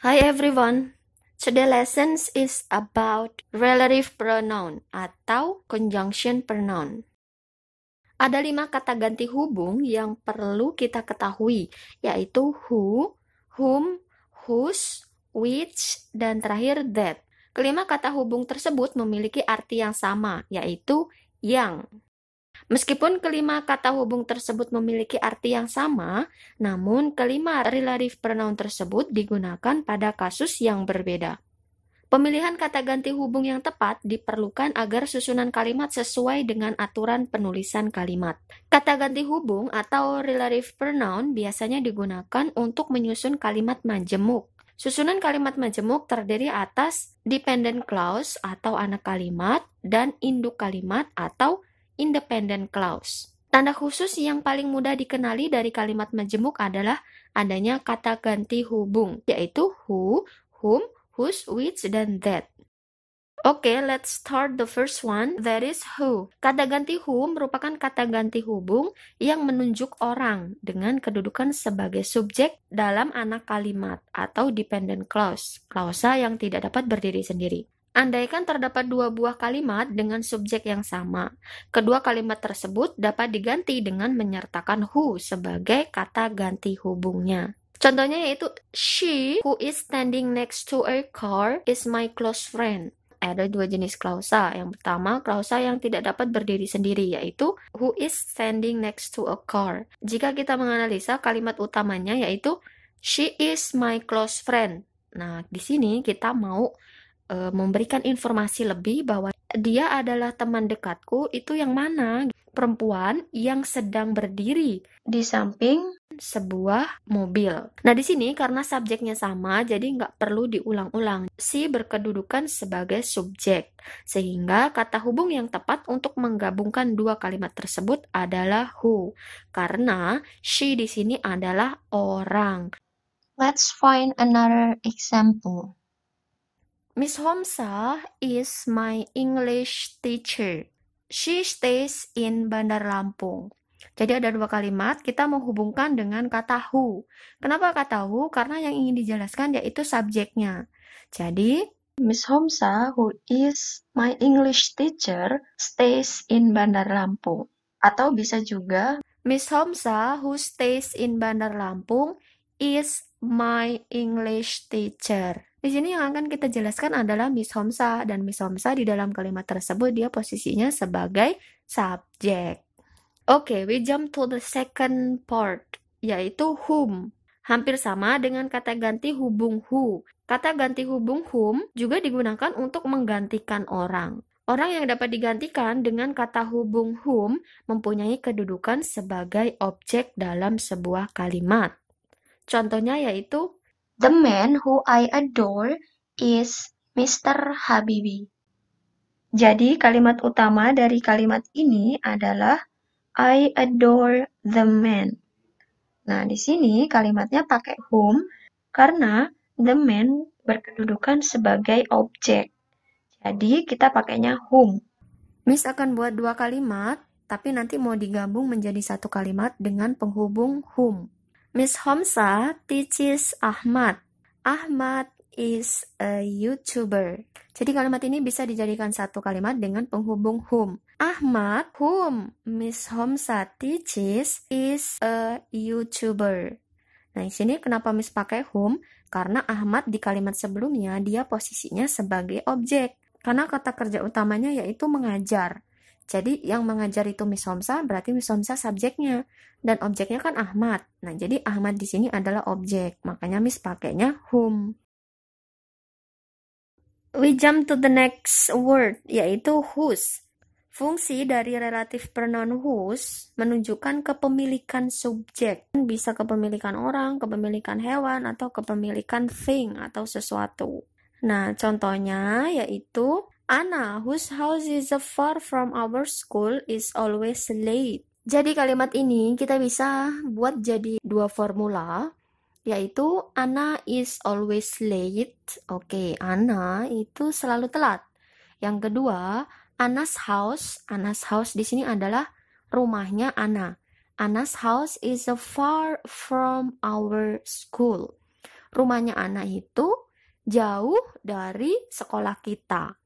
Hi everyone. Today lessons is about relative pronoun atau conjunction pronoun. Ada 5 kata ganti hubung yang perlu kita ketahui, yaitu who, whom, whose, which, dan terakhir that. Kelima kata hubung tersebut memiliki arti yang sama, yaitu yang. Meskipun kelima kata hubung tersebut memiliki arti yang sama, namun kelima relative pronoun tersebut digunakan pada kasus yang berbeda. Pemilihan kata ganti hubung yang tepat diperlukan agar susunan kalimat sesuai dengan aturan penulisan kalimat. Kata ganti hubung atau relative pronoun biasanya digunakan untuk menyusun kalimat majemuk. Susunan kalimat majemuk terdiri atas dependent clause atau anak kalimat dan induk kalimat atau independent clause. Tanda khusus yang paling mudah dikenali dari kalimat majemuk adalah adanya kata ganti hubung, yaitu who, whom, whose, which, dan that. Oke, let's start the first one, that is who. Kata ganti who merupakan kata ganti hubung yang menunjuk orang dengan kedudukan sebagai subjek dalam anak kalimat atau dependent clause, klausa yang tidak dapat berdiri sendiri. Andaikan terdapat 2 buah kalimat dengan subjek yang sama, kedua kalimat tersebut dapat diganti dengan menyertakan who sebagai kata ganti hubungnya. Contohnya yaitu, she who is standing next to a car is my close friend. Ada 2 jenis klausa. Yang pertama, klausa yang tidak dapat berdiri sendiri, yaitu who is standing next to a car. Jika kita menganalisa kalimat utamanya yaitu, she is my close friend. Nah, di sini kita mau memberikan informasi lebih bahwa dia adalah teman dekatku, itu yang mana? Perempuan yang sedang berdiri di samping sebuah mobil. Nah, di sini karena subjeknya sama, jadi nggak perlu diulang-ulang. Si berkedudukan sebagai subjek, sehingga kata hubung yang tepat untuk menggabungkan 2 kalimat tersebut adalah who, karena she di sini adalah orang. Let's find another example. Miss Homsa is my English teacher. She stays in Bandar Lampung. Jadi ada 2 kalimat, kita menghubungkan dengan kata who. Kenapa kata who? Karena yang ingin dijelaskan yaitu subjeknya. Jadi, Miss Homsa, who is my English teacher, stays in Bandar Lampung. Atau bisa juga, Miss Homsa, who stays in Bandar Lampung, is my English teacher. Di sini yang akan kita jelaskan adalah Miss Homsa, dan Miss Homsa di dalam kalimat tersebut dia posisinya sebagai subjek. Oke, we jump to the second part, yaitu whom. Hampir sama dengan kata ganti hubung who. Kata ganti hubung whom juga digunakan untuk menggantikan orang. Orang yang dapat digantikan dengan kata hubung whom mempunyai kedudukan sebagai objek dalam sebuah kalimat. Contohnya yaitu, the man who I adore is Mr. Habibi. Jadi kalimat utama dari kalimat ini adalah I adore the man. Nah, di sini kalimatnya pakai whom karena the man berkedudukan sebagai objek. Jadi kita pakainya whom. Miss akan buat 2 kalimat, tapi nanti mau digabung menjadi 1 kalimat dengan penghubung whom. Miss Homsa teaches Ahmad. Ahmad is a YouTuber. Jadi kalimat ini bisa dijadikan 1 kalimat dengan penghubung whom. Ahmad, whom Miss Homsa teaches, is a YouTuber. Nah, di sini kenapa Miss pakai whom? Karena Ahmad di kalimat sebelumnya dia posisinya sebagai objek. Karena kata kerja utamanya yaitu mengajar. Jadi yang mengajar itu Miss Homsa, berarti Miss Homsa subjeknya. Dan objeknya kan Ahmad. Nah, jadi Ahmad di sini adalah objek. Makanya Miss pakainya whom. We jump to the next word, yaitu whose. Fungsi dari relative pronoun whose menunjukkan kepemilikan subjek. Bisa kepemilikan orang, kepemilikan hewan, atau kepemilikan thing atau sesuatu. Nah, contohnya yaitu Anna, whose house is far from our school, is always late. Jadi kalimat ini kita bisa buat jadi 2 formula, yaitu Anna is always late. Oke, Anna itu selalu telat. Yang kedua, Anna's house di sini adalah rumahnya Anna. Anna's house is far from our school. Rumahnya Ana itu jauh dari sekolah kita.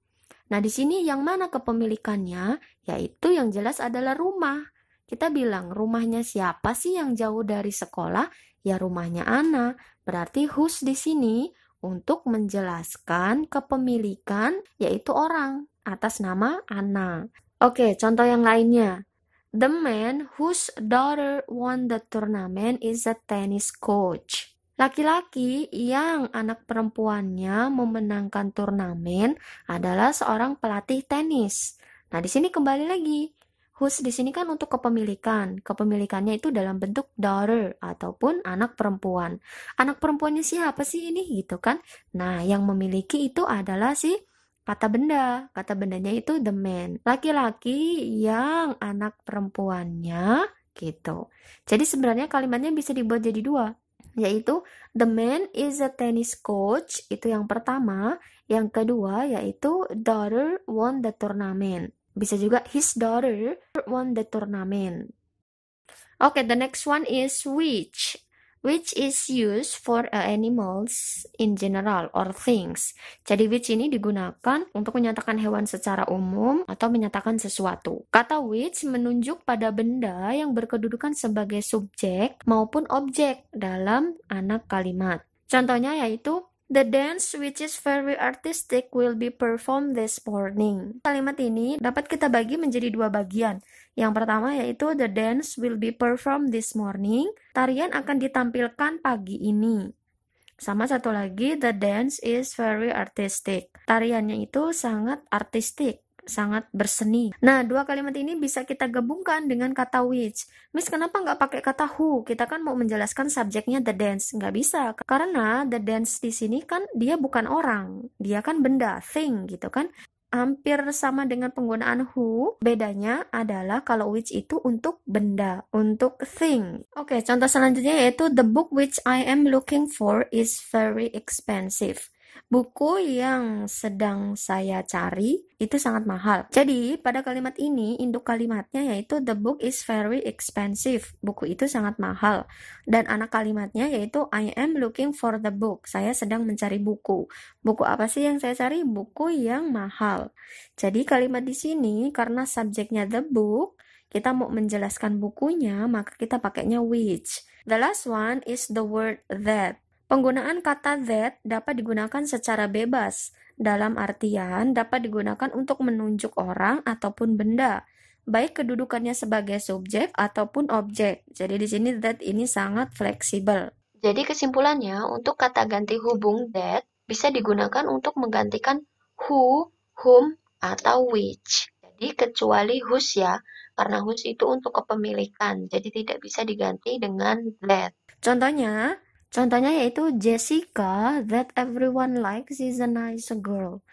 Nah, di sini yang mana kepemilikannya? Yaitu yang jelas adalah rumah. Kita bilang rumahnya siapa sih yang jauh dari sekolah? Ya rumahnya Ana. Berarti whose di sini untuk menjelaskan kepemilikan yaitu orang atas nama Ana. Oke, contoh yang lainnya. The man whose daughter won the tournament is a tennis coach. Laki-laki yang anak perempuannya memenangkan turnamen adalah seorang pelatih tenis. Nah, di sini kembali lagi. Whose di sini kan untuk kepemilikan. Kepemilikannya itu dalam bentuk daughter ataupun anak perempuan. Anak perempuannya siapa sih ini gitu kan? Nah, yang memiliki itu adalah si kata benda. Kata bendanya itu the man. Laki-laki yang anak perempuannya gitu. Jadi sebenarnya kalimatnya bisa dibuat jadi dua. Yaitu the man is a tennis coach, itu yang pertama. Yang kedua yaitu daughter won the tournament. Bisa juga his daughter won the tournament. Okay, the next one is which. Which is used for animals in general or things. Jadi which ini digunakan untuk menyatakan hewan secara umum atau menyatakan sesuatu. Kata which menunjuk pada benda yang berkedudukan sebagai subjek maupun objek dalam anak kalimat. Contohnya yaitu the dance which is very artistic will be performed this morning. Kalimat ini dapat kita bagi menjadi dua bagian. Yang pertama yaitu the dance will be performed this morning. Tarian akan ditampilkan pagi ini. Sama satu lagi, the dance is very artistic. Tariannya itu sangat artistik, sangat berseni. Nah, dua kalimat ini bisa kita gabungkan dengan kata which. Miss, kenapa nggak pakai kata who? Kita kan mau menjelaskan subjeknya the dance. Nggak bisa, karena the dance di sini kan dia bukan orang. Dia kan benda, thing gitu kan. Hampir sama dengan penggunaan who, bedanya adalah kalau which itu untuk benda, untuk thing. Oke, contoh selanjutnya yaitu the book which I am looking for is very expensive. Buku yang sedang saya cari itu sangat mahal. Jadi, pada kalimat ini, induk kalimatnya yaitu the book is very expensive. Buku itu sangat mahal. Dan anak kalimatnya yaitu I am looking for the book. Saya sedang mencari buku. Buku apa sih yang saya cari? Buku yang mahal. Jadi, kalimat di sini karena subjeknya the book, kita mau menjelaskan bukunya, maka kita pakainya which. The last one is the word that. Penggunaan kata that dapat digunakan secara bebas, dalam artian dapat digunakan untuk menunjuk orang ataupun benda, baik kedudukannya sebagai subjek ataupun objek. Jadi di sini that ini sangat fleksibel. Jadi kesimpulannya, untuk kata ganti hubung that bisa digunakan untuk menggantikan who, whom, atau which. Jadi kecuali whose ya, karena whose itu untuk kepemilikan, jadi tidak bisa diganti dengan that. Contohnya yaitu Jessica that everyone likes is a nice girl.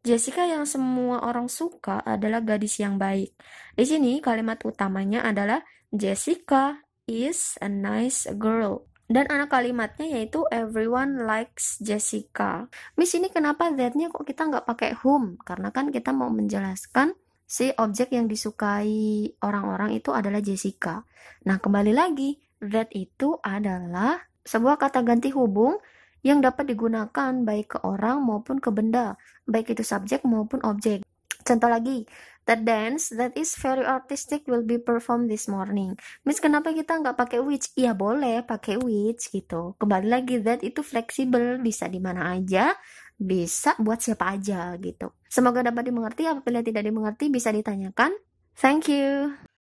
Jessica yang semua orang suka adalah gadis yang baik. Di sini kalimat utamanya adalah Jessica is a nice girl. Dan anak kalimatnya yaitu everyone likes Jessica. Miss, ini kenapa that-nya kok kita nggak pakai whom? Karena kan kita mau menjelaskan si objek yang disukai orang-orang itu adalah Jessica. Nah, kembali lagi, that itu adalah sebuah kata ganti hubung yang dapat digunakan baik ke orang maupun ke benda, baik itu subjek maupun objek. Contoh lagi, the dance that is very artistic will be performed this morning. Miss, kenapa kita nggak pakai which? Ya boleh pakai which gitu. Kembali lagi, that itu fleksibel, bisa di mana aja, bisa buat siapa aja gitu. Semoga dapat dimengerti. Apabila tidak dimengerti bisa ditanyakan. Thank you.